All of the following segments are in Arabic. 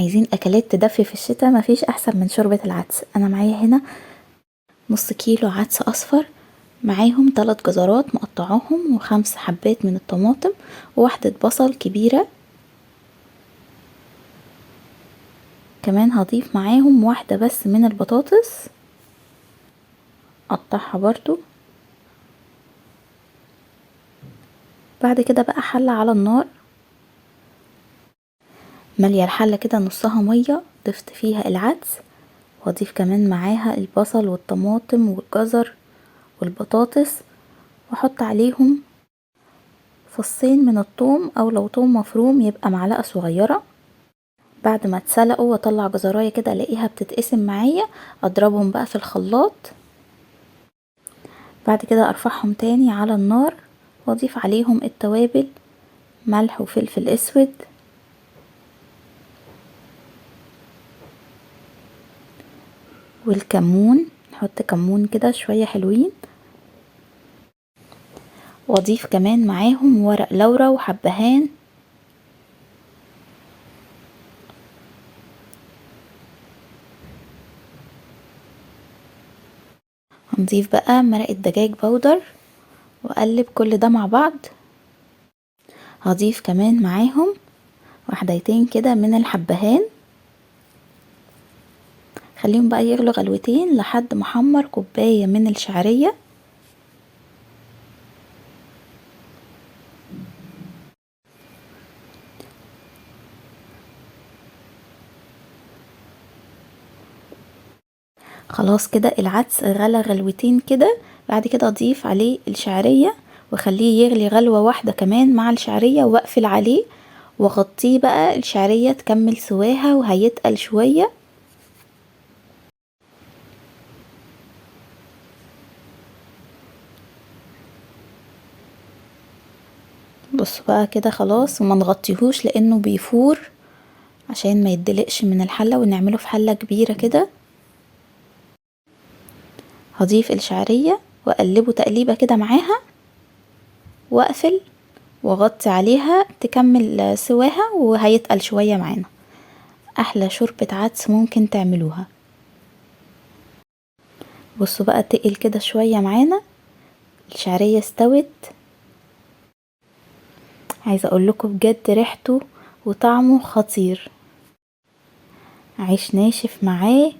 عايزين اكلات تدفي في الشتاء، مفيش احسن من شوربة العدس. انا معايا هنا نص كيلو عدس اصفر، معاهم 3 جزرات مقطعاهم و5 حبات من الطماطم وواحدة بصل كبيرة. كمان هضيف معاهم واحدة بس من البطاطس قطعها برضو. بعد كده بقى حلة على النار، مالية الحلة كده نصها مية، ضفت فيها العدس واضيف كمان معاها البصل والطماطم والجزر والبطاطس، واحط عليهم فصين من الثوم، او لو ثوم مفروم يبقى معلقة صغيرة. بعد ما اتسلقوا واطلع جزرايه كده الاقيها بتتقسم معايا، اضربهم بقى في الخلاط. بعد كده ارفعهم تاني على النار واضيف عليهم التوابل، ملح وفلفل اسود والكمون، نحط كمون كده شوية حلوين، واضيف كمان معاهم ورق لورا وحبهان. هنضيف بقى مرقة دجاج بودر واقلب كل ده مع بعض. هضيف كمان معاهم واحدتين كده من الحبهان، خليهم بقى يغلوا غلوتين لحد ما احمر كوباية من الشعرية. خلاص كده العدس غلى غلوتين كده، بعد كده اضيف عليه الشعرية واخليه يغلي غلوة واحدة كمان مع الشعرية، واقفل عليه واغطيه بقى الشعرية تكمل سواها وهيتقل شوية. بصوا بقى كده خلاص، وما نغطيهوش لانه بيفور عشان ما يدلقش من الحلة، ونعمله في حلة كبيرة كده. هضيف الشعرية واقلبه تقليبة كده معاها، واقفل واغطي عليها تكمل سواها وهيتقل شوية معانا. احلى شوربة عدس ممكن تعملوها. بصوا بقى تقل كده شوية معانا، الشعرية استوت. عايزة اقول لكم بجد ريحته وطعمه خطير، عيش ناشف معاه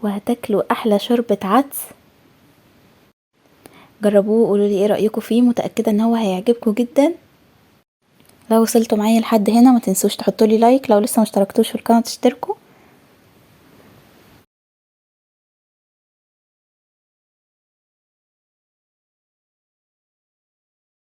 وهتاكلوا احلى شوربة عدس. جربوه وقولوا لي ايه رأيكم فيه، متأكدة ان هو هيعجبكم جدا. لو وصلتوا معايا لحد هنا ما تنسوش تحطوا لي لايك، لو لسه مشتركتوش في القناة تشتركوا،